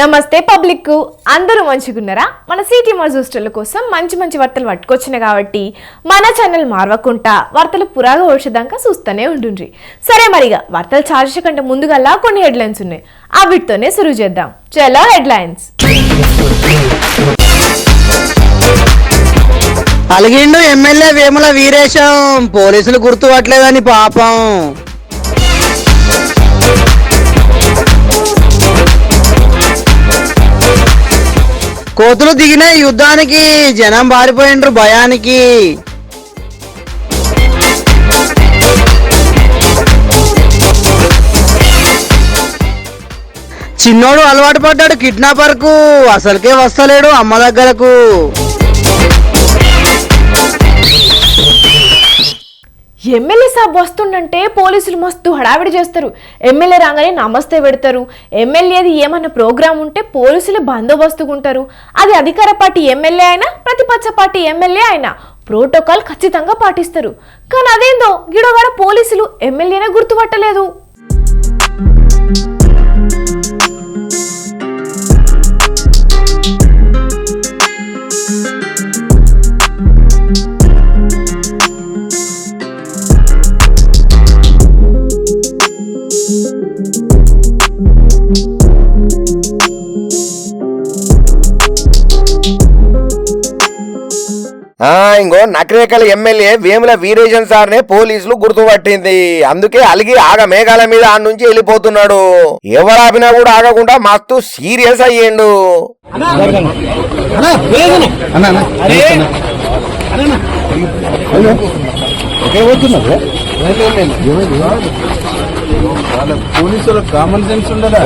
నమస్తే పబ్లిక్ అందరూ మంచిగున్నారా? మన సిటీ మజూస్టర్ల కోసం మంచి మంచి వార్తలు పట్టుకొచ్చినాయి కాబట్టి మన ఛానల్ మార్వకుంటా వార్తలు పురాగా ఓడ్చేదాకా చూస్తూనే ఉండుండ్రి. సరే మరిగా వార్తలు చార్జ్ కంటే ముందుగా కొన్ని హెడ్లైన్స్ ఉన్నాయి, ఆ వీటితోనే సురువు చేద్దాం. చలో హెడ్లైన్స్. అలిగిండు ఎమ్మెల్యే వేముల వీరేశం, పోలీసులు గుర్తుపట్టలేదని పాపం. కోతులు దిగిన యుద్ధానికి జనం బారిపోయిండ్రు భయానికి. చిన్నోడు అలవాటు పడ్డాడు కిడ్నాపర్ కు, అసలుకే వస్తలేడు అమ్మ దగ్గరకు. ఎమ్మెల్యే సాబ్ వస్తుండంటే పోలీసులు మస్తు హడావిడి చేస్తారు. ఎమ్మెల్యే రాగానే నమస్తే పెడతారు. ఎమ్మెల్యేది ఏమన్నా ప్రోగ్రాం ఉంటే పోలీసులు బందోబస్తుకుంటారు. అది అధికార పార్టీ ఎమ్మెల్యే అయినా ప్రతిపక్ష పార్టీ ఎమ్మెల్యే అయినా ప్రోటోకాల్ ఖచ్చితంగా పాటిస్తారు. కానీ అదేందో గిడోగాడ పోలీసులు ఎమ్మెల్యేనే గుర్తుపట్టలేదు. ఇంకో నకరేకల్ ఎమ్మెల్యే వేముల వీరేశం సార్నే పోలీసులు గుర్తుపట్టింది. అందుకే అలిగి ఆగ మేఘాల మీద ఆ నుంచి వెళ్ళిపోతున్నాడు. ఎవరాపినా కూడా ఆగకుండా మస్తు సీరియస్ అయ్యిండు. పోలీసుల కామన్ సెన్స్ ఉండదా?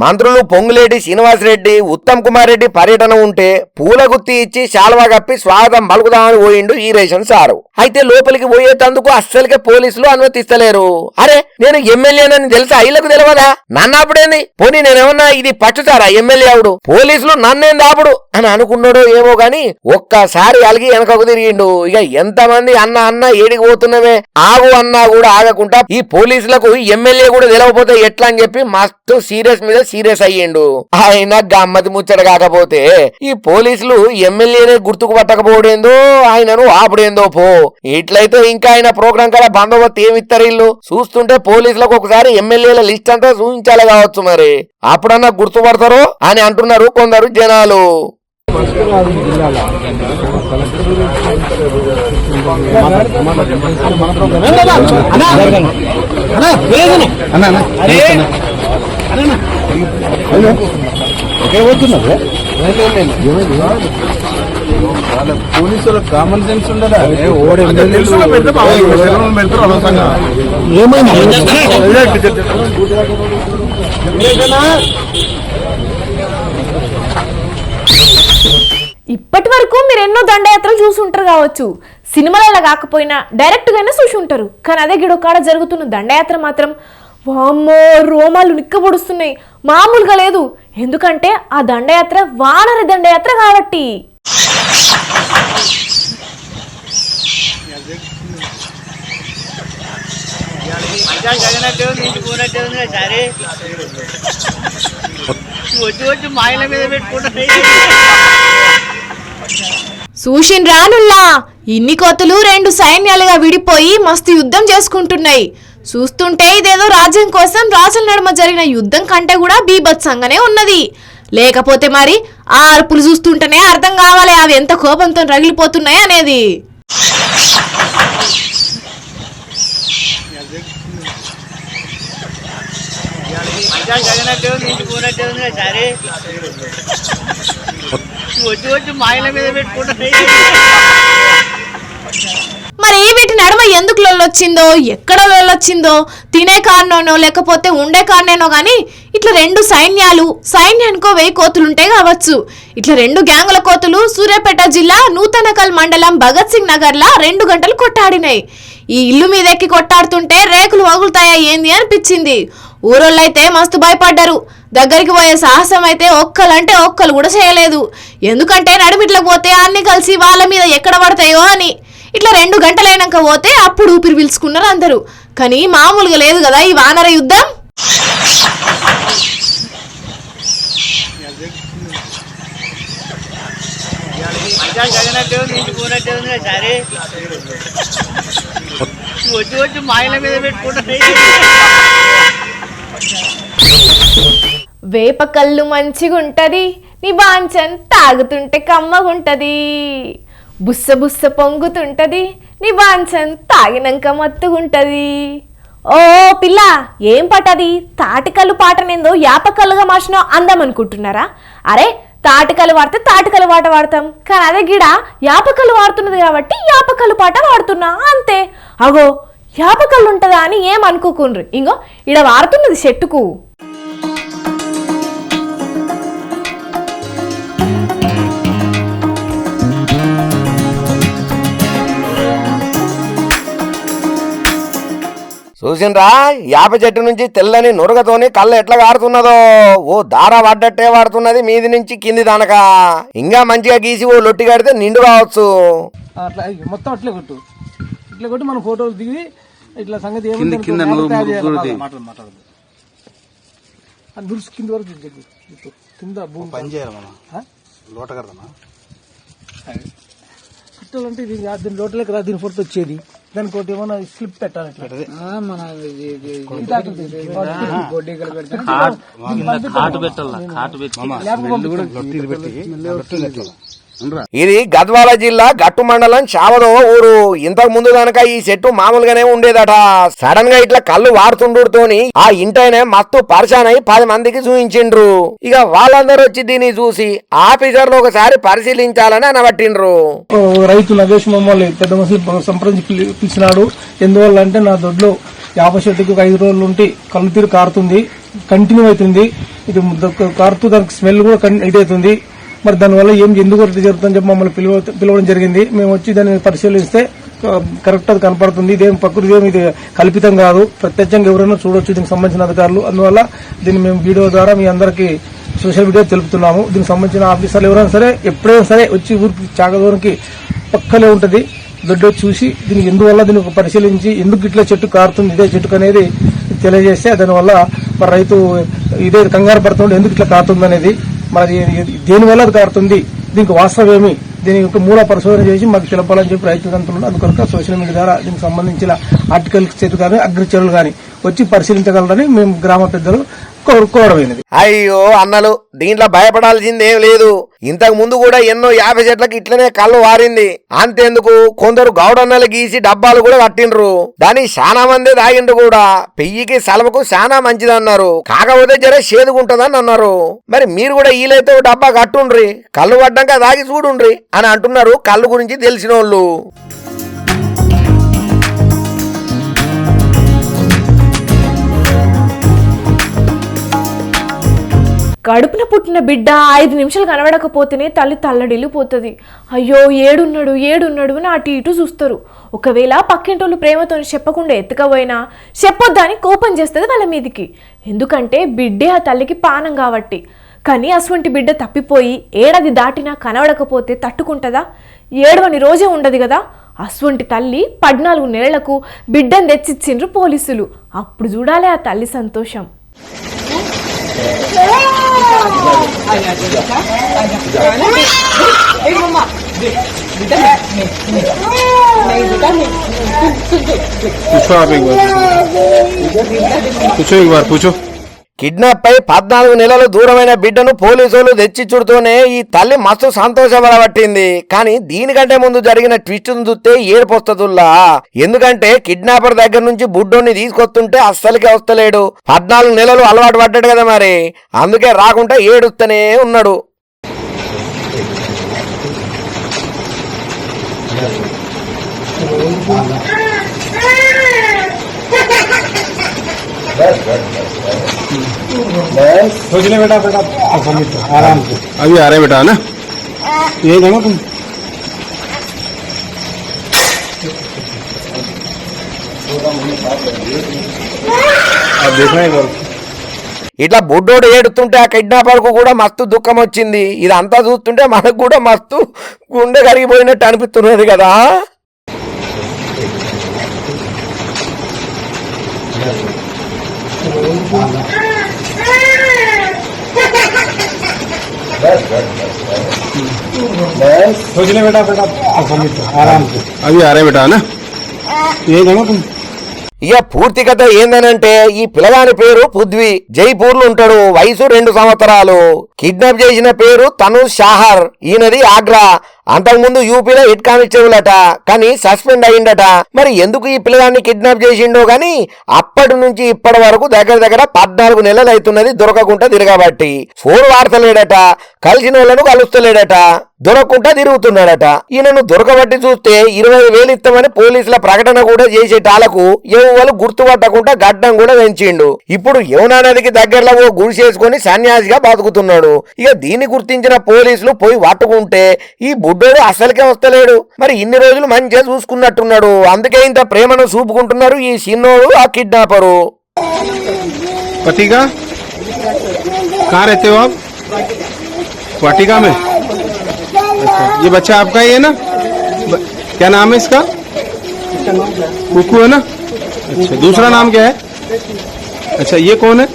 మంత్రులు పొంగులేటి శ్రీనివాసరెడ్డి, ఉత్తమ్ కుమార్ రెడ్డి పర్యటన ఉంటే పూల గుత్తి ఇచ్చి శాల్వా కప్పి స్వాగతం పలుకుదామని పోయిండు వీరేశం సారు. అయితే లోపలికి పోయేటందుకు అస్సలకే పోలీసులు అనుమతిస్తలేరు. అరే నేను ఎమ్మెల్యేనని తెలుసా? ఇళ్లకు తెలియదా? నన్నప్పుడేంది? పోనీ నేనేమన్నా ఇది పట్టుతారా ఎమ్మెల్యే అవుడు? పోలీసులు నన్నేం దాపుడు అని అనుకున్నాడో ఏమో గాని ఒక్కసారి అలిగి వెనకకు తిరిగిండు. ఇక ఎంతమంది అన్న ఏడికి పోతున్నవే ఆగు అన్నా కూడా ఆగకుండా ఈ పోలీసులకు ఎమ్మెల్యే కూడా తెలియకపోతే ఎట్లా అని చెప్పి మస్తు సీరియస్ మీద సీరియస్ అయ్యిండు. ఆయన గమ్మతి ముచ్చట కాకపోతే ఈ పోలీసులు ఎమ్మెల్యేనే గుర్తుకు పట్టకపోవడేందో ఆయనను ఆపుడేందో పో. ఇట్లయితే ఇంకా ఆయన ప్రోగ్రాం కదా బందోబస్తు ఏమిస్తారు వీళ్ళు? చూస్తుంటే పోలీసులకు ఒకసారి ఎమ్మెల్యేల లిస్ట్ అంతా చూపించాలి కావచ్చు. మరి అప్పుడన్నా గుర్తుపడతారో అని అంటున్నారు కొందరు జనాలు. పోలీసుల కామన్ సెన్స్ ఉండదా? ఇప్పటి వరకు మీరు ఎన్నో దండయాత్రలు చూసి ఉంటారు కావచ్చు, సినిమాలలో కాకపోయినా డైరెక్ట్ గానే చూసి ఉంటారు. కానీ అదే గిడొకాడ జరుగుతున్న దండయాత్ర మాత్రం వామ్మో రోమాలు నిక్కబొడుస్తున్నాయి, మామూలుగా లేదు. ఎందుకంటే ఆ దండయాత్ర వానర దండయాత్ర కాబట్టి. చూసిన రానుల్లా ఇన్ని కోతులు రెండు సైన్యాలుగా విడిపోయి మస్తు యుద్ధం చేసుకుంటున్నాయి. చూస్తుంటే ఇదేదో రాజ్యం కోసం రాజుల నడుమ జరిగిన యుద్ధం కంటే కూడా బీభత్సంగానే ఉన్నది. లేకపోతే మరి ఆ అరుపులు చూస్తుంటేనే అర్థం కావాలి అవి ఎంత కోపంతో రగిలిపోతున్నాయి అనేది. మరి వీటి నడుమ ఎందుకు లొల్లొచ్చిందో, ఎక్కడ లొల్లొచ్చిందో, తినే కారణనో లేకపోతే ఉండే కారణేనో గాని ఇట్లా రెండు సైన్యానికో 1000 కోతులుంటాయి కావచ్చు. ఇట్లా రెండు గ్యాంగుల కోతులు సూర్యాపేట జిల్లా నూతనకల్ మండలం భగత్ సింగ్ నగర్ లా 2 గంటలు కొట్టాడినాయి. ఈ ఇల్లు మీద ఎక్కి కొట్టాడుతుంటే రేకులు వగులుతాయా ఏంది అనిపించింది. ఊరోళ్ళైతే మస్తు భయపడ్డారు. దగ్గరికి పోయే సాహసం అయితే ఒక్కలంటే ఒక్కలు కూడా చేయలేదు. ఎందుకంటే నడిమిట్లకు పోతే అన్ని కలిసి వాళ్ళ మీద ఎక్కడ పడతాయో అని. ఇట్లా 2 గంటలైనాక పోతే అప్పుడు ఊపిరి పీల్చుకున్నారు అందరూ. కానీ మామూలుగా లేదు కదా ఈ వానర యుద్ధం. వేప కళ్ళు మంచిగుంటది, నీ బాంచన్ తాగుతుంటే కమ్మగుంటది. బుస్స బుస్స పొంగుతుంటది, నీ బాంచన్ తాగినాక మత్తుగుంటది. ఓ పిల్ల, ఏం పాటది? తాటికల్లు పాటనేందో యాపకల్లుగా మార్చినా అందమనుకుంటున్నారా? అరే తాటికల్లు వాడితే తాటికల్లు పాట వాడతాం, కానీ అదే గిడ యాపకల్లు వాడుతున్నది కాబట్టి యాపకల్లు పాట వాడుతున్నా అంతే. అగో యాపకల్లు ఉంటుందా అని ఏమనుకోకుండ్రు, ఇంకో ఇడ వాడుతున్నది చెట్టుకు. చూసిండ్రా యాప చెట్టు నుంచి తెల్లని నురగతోని కళ్ళు ఎట్లా కారుతున్నదో. ఓ దార పడ్డట్టే వాడుతున్నది మీది నుంచి కింది దానక. ఇంకా మంచిగా గీసి ఓ లొట్టి కడితే నిండు కావచ్చు. అట్లా మొత్తం అట్లే కొట్టు, ఇట్లా కొట్టి మనం ఫోటోలు దిగి ఇట్లా సంగతి కింద దురుసు కింద వరకు కింద భూమి పని చేయాలి మనం లోట కడదామా చుట్టాలంటే ఇది దీని లోటలోకి రా, దీని ఫోటో వచ్చేది. దానికి ఒకటి ఏమన్నా స్లిప్ పెట్టాలి ఇది గద్వాల జిల్లా గట్టు మండలం చావదోవ ఊరు. ఇంతకు ముందు కనుక ఈ చెట్టు మామూలుగానే ఉండేదట. సడన్ గా ఇట్లా కళ్ళు వాడుతుండటోని ఆ ఇంటైనే మస్తు పరిశాన్ అయి 10 మందికి చూపించిండ్రు. ఇక వాళ్ళందరూ వచ్చి దీన్ని చూసి ఆఫీసర్లు ఒకసారి పరిశీలించాలని అనబట్టిండ్రు. రైతు నగేష్ మమ్మల్ని పెద్ద మనుషులు సంప్రదించి పిలిచినాడు. ఎందువల్ల అంటే నా దొడ్లో యాప చెట్టుకి 5 రోజులు ఉంటే కళ్ళు తీరు కారుతుంది, కంటిన్యూ అవుతుంది. ఇది కారుతూ దానికి స్మెల్ కూడా ఇదవుతుంది. మరి దానివల్ల ఎందుకు జరుగుతుందని చెప్పి మమ్మల్ని పిలవడం జరిగింది. మేము వచ్చి దాన్ని పరిశీలిస్తే కరెక్ట్ అది కనపడుతుంది. ఇదేం ప్రకృతి ఇది కల్పితం కాదు, ప్రత్యక్షంగా ఎవరైనా చూడొచ్చు దీనికి సంబంధించిన అధికారులు. అందువల్ల దీన్ని మేము వీడియో ద్వారా మీ అందరికీ సోషల్ మీడియా తెలుపుతున్నాము. దీనికి సంబంధించిన ఆఫీసర్లు ఎవరైనా సరే ఎప్పుడైనా సరే వచ్చి ఊరికి చాగదూరికి పక్కలే ఉంటుంది దొడ్డ చూసి దీనికి ఎందువల్ల దీన్ని పరిశీలించి ఎందుకు ఇట్లా చెట్టు కారుతుంది ఇదే చెట్టుకు అనేది తెలియజేస్తే దానివల్ల మరి రైతు ఇదే కంగారు పడుతుంది ఎందుకు ఇట్లా కారుతుంది అనేది, మరి దేనివల్ల అది కారుతుంది, దీనికి వాస్తవం ఏమి, దీని యొక్క మూల పరిశోధన చేసి మాకు తెలపాలని చెప్పి రైతులు అంటున్నారు. అందుకొరకు సోషల్ మీడియా ద్వారా దీనికి సంబంధించిన ఆర్టికల్ చెట్టు కానీ అగ్రికల్చర్ కానీ వచ్చి పరిశీలించగలరని మేము గ్రామ పెద్దలు కోరమైనది. అయ్యో అన్నలు, దీంట్లో భయపడాల్సిందేం లేదు. ఇంతకు ముందు కూడా ఎన్నో యాప చెట్లకి ఇట్లనే కళ్ళు వారింది. అంతేందుకు కొందరు గౌడన్నలు గీసి డబ్బాలు కూడా కట్టిండ్రు. దాన్ని చాలా మంది తాగిండ్రు కూడా. పెయ్యికి సలముకు చాలా మంచిదన్నారు. కాకపోతే జర చేదుకుంటదని అన్నారు. మరి మీరు కూడా వీలైతే డబ్బా కట్టుండ్రి, కళ్ళు పడ్డాక తాగి చూడుండ్రి అని అంటున్నారు కళ్ళు గురించి తెలిసిన వాళ్ళు. కడుపున పుట్టిన బిడ్డ 5 నిమిషాలు కనబడకపోతేనే తల్లి తల్లడిల్లిపోతుంది. అయ్యో ఏడున్నాడు అని అటు ఇటు చూస్తారు. ఒకవేళ పక్కింటోళ్ళు ప్రేమతో చెప్పకుండా ఎత్తుకపోయినా చెప్పొద్దని కోపం చేస్తుంది వాళ్ళ మీదికి. ఎందుకంటే బిడ్డే ఆ తల్లికి పానం కాబట్టి. కానీ అటువంటి బిడ్డ తప్పిపోయి ఏడాది దాటినా కనబడకపోతే తట్టుకుంటుందా? ఏడవని రోజే ఉండదు కదా. అటువంటి తల్లి 14 నెలలకు బిడ్డను తెచ్చిచ్చిండ్రు పోలీసులు. అప్పుడు చూడాలి ఆ తల్లి సంతోషం. కిడ్నాప్ పై 14 నెలలు దూరమైన బిడ్డను పోలీసులు తెచ్చిచ్చుడుతోనే ఈ తల్లి మస్తు సంతోషపడబట్టింది. కానీ దీనికంటే ముందు జరిగిన ట్విస్ట్ను చూస్తే ఏడుపొస్తదుల్లా. ఎందుకంటే కిడ్నాపర్ దగ్గర నుంచి బుడ్డోని తీసుకొస్తుంటే అస్సలకే వస్తలేడు. 14 నెలలు అలవాటు పడ్డాడు కదా, మరి అందుకే రాకుండా ఏడుస్తూనే ఉన్నాడు. अभी आ रहे बेटा ना, ये देखो तुम अब देखना है। ఇట్లా బుడ్డోడు ఏడుతుంటే ఆ కిడ్నాపర్ కు కూడా మస్తు దుఃఖం వచ్చింది. ఇదంతా చూస్తుంటే మనకు కూడా మస్తు గుండె కరిగిపోయినట్టు అనిపిస్తున్నది కదా. अभी आ रहे बेटा है ना ये जाना तुम ఇక పూర్తి కథ ఏందనంటే ఈ పిల్లగాని పేరు పృథ్వీ, జైపూర్ లో ఉంటాడు, వయసు 2 సంవత్సరాలు. కిడ్నాప్ చేసిన పేరు తనుష్ షాహర్, ఈయనది ఆగ్రా. అంతకుముందు యూపీలో హెడ్ కానిస్టేబుల్ అట, కానీ సస్పెండ్ అయ్యిందట. మరి ఎందుకు ఈ పిల్లగాన్ని కిడ్నాప్ చేసిండో గాని అప్పటి నుంచి ఇప్పటి వరకు దగ్గర 14 నెలలు అవుతున్నది దొరకకుండా తిరగబట్టి. ఫోన్ వాడతలేడట, కలిసిన వాళ్ళను కలుస్తలేడట, దొరకకుండా తిరుగుతున్నాడట. ఈయనను దొరకబట్టి చూస్తే 20,000 ఇస్తామని పోలీసుల ప్రకటన కూడా చేసేటాలకు ఎవరు గుర్తుపట్టకుండా గడ్డం కూడా పెంచిండు. ఇప్పుడు యమునా నదికి దగ్గరలో ఓ గుడిసేసుకొని సన్యాసిగా బతుకుతున్నాడు. ఇక దీన్ని గుర్తించిన పోలీసులు పోయి పట్టుకుంటే ఈ బుడ్డోడు అసలుకే వస్తలేడు. మరి ఇన్ని రోజులు మంచిగా చూసుకున్నట్టున్నాడు, అందుకే ఇంత ప్రేమను చూపుకుంటున్నారు ఈ చిన్నోడు ఆ కిడ్నాపరు. पतिका कहाँ रहते हो आप? वाटिका में। अच्छा, ये बच्चा आपका ही है ना? क्या नाम है इसका? कुकू है ना? अच्छा, दूसरा नाम क्या है? अच्छा, ये कौन है?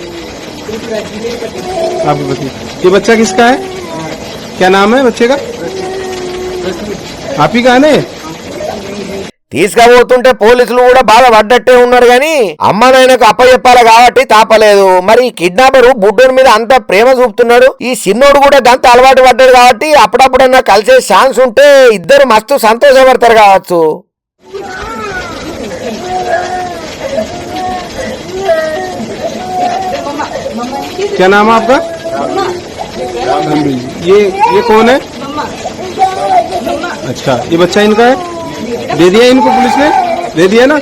आप बताइए, ये बच्चा किसका है? क्या नाम है बच्चे का? आप ही का है ना? తీసుకుపోతుంటే పోలీసులు కూడా బాగా పడ్డట్టే ఉన్నారు గాని అమ్మానాయనకు అప్పచెప్పాలి కాబట్టి తాపలేదు. మరి కిడ్నాపరు బుడ్డోని మీద అంత ప్రేమ చూపుతున్నాడు, ఈ చిన్నోడు కూడా గంత అలవాటు పడ్డాడు కాబట్టి అప్పుడప్పుడన్నా కలిసే ఛాన్స్ ఉంటే ఇద్దరు మస్తు సంతోషపడతారు కావచ్చు. क्या नाम है आपका? ये कौन है? अच्छा, ये बच्चा इनका है? दे दिया इनको पुलिस ने? दे दिया ना?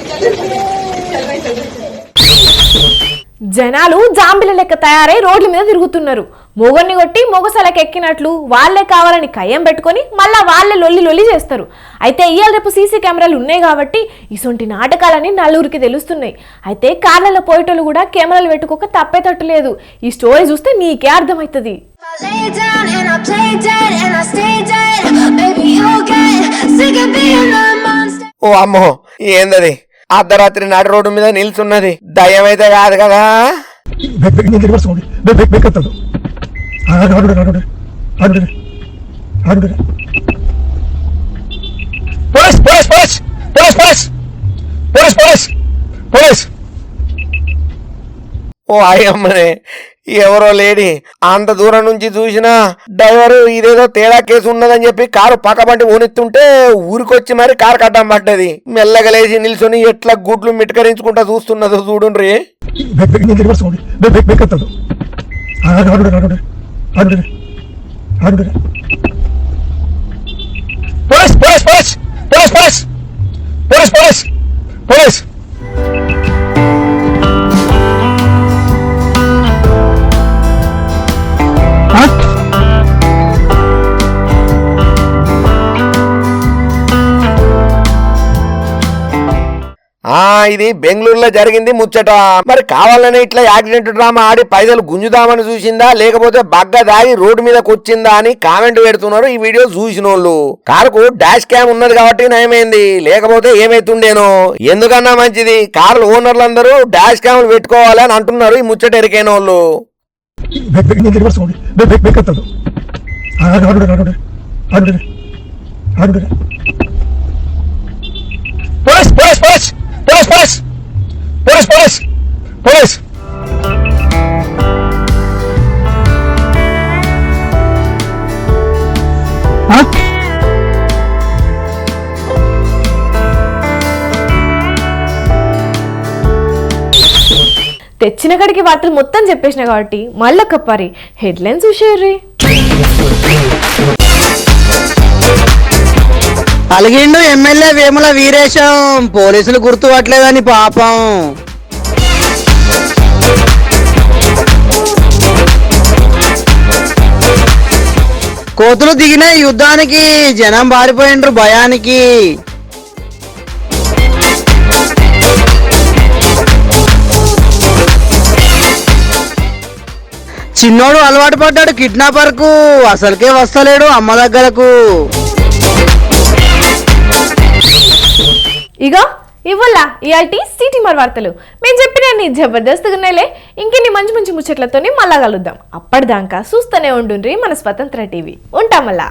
జనాలు జాంబిల లెక్క తయారై రోడ్ల మీద తిరుగుతున్నారు. మొగన్ని కొట్టి మొగసలకు ఎక్కినట్లు వాళ్లే కావాలని కయ్యం పెట్టుకొని మళ్ళా వాళ్లే లొల్లి చేస్తారు. అయితే ఇవాళ రేపు సీసీ కెమెరాలు ఉన్నాయి కాబట్టి ఇసొంటి నాటకాలని నలుగురికి తెలుస్తున్నాయి. అయితే కార్లలో పోయేటోళ్ళు కూడా కెమెరాలు పెట్టుకోక తప్పేటట్టు లేదు. ఈ స్టోరీ చూస్తే నీకే అర్థమవుతుంది. ఓ అమ్మో, ఏందది అర్ధరాత్రి నడి రోడ్డు మీద నిల్చున్నది? దయ్యం అయితే కాదు కదా. ఓ అయ్యమ్మనే, ఎవరో లేడీ అంత దూరం నుంచి చూసినా డ్రైవరు ఇదేదో తేడా కేసు ఉన్నదని చెప్పి కారు పక్కబంటి ఓనిస్తుంటే ఊరికొచ్చి మరి కారు కట్టం పడ్డది. మెల్లగా లేచి నిల్చొని ఎట్లా గుడ్లు మిటకరించుకుంటా చూస్తున్నదో చూడుండ్రి. Police police police police police police police police ఇది బెంగళూరులో జరిగింది ముచ్చట. మరి కావాలనే ఇట్లా యాక్సిడెంట్ డ్రామా ఆడి పైసలు గుంజుదామని చూసిందా లేకపోతే బగ్గ దాగి రోడ్డు మీదకి వచ్చిందా అని కామెంట్ పెడుతున్నారు ఈ వీడియో చూసిన వాళ్ళు. కారుకు డాష్ క్యామ్ ఉన్నది కాబట్టి నయమైంది, లేకపోతే ఏమైతుండేనో. ఎందుకన్నా మంచిది, కారు ఓనర్లందరూ డాష్ క్యామ్లు పెట్టుకోవాలి అని అంటున్నారు ఈ ముచ్చట ఎరికైన వాళ్ళు. Police police police police police police police తెచ్చిన కడికి వార్తలు మొత్తం చెప్పేసిన కాబట్టి మళ్ళీ కప్పారి హెడ్లైన్స్ చూసేర్రీ. అలిగిండు ఎమ్మెల్యే వేముల వీరేశం, పోలీసులు గుర్తుపట్టలేదని పాపం. కోతులు దిగిన యుద్ధానికి జనం బారిపోయిండ్రు భయానికి. చిన్నోడు అలవాటు పడ్డాడు కిడ్నాపర్ కు అసలుకే వస్తలేడు అమ్మ దగ్గరకు. ఇగో ఇవ్వాల ఇయాల్టి సిటీ మరి వార్తలు మేము చెప్పిన జబర్దస్త్గా ఉన్నాయిలే. ఇంకెన్ని మంచి మంచి ముచ్చట్లతోని మళ్ళా కలుద్దాం. అప్పటిదాకా చూస్తూనే ఉండుండ్రి మన స్వతంత్ర టీవీ. ఉంటాం మళ్ళా.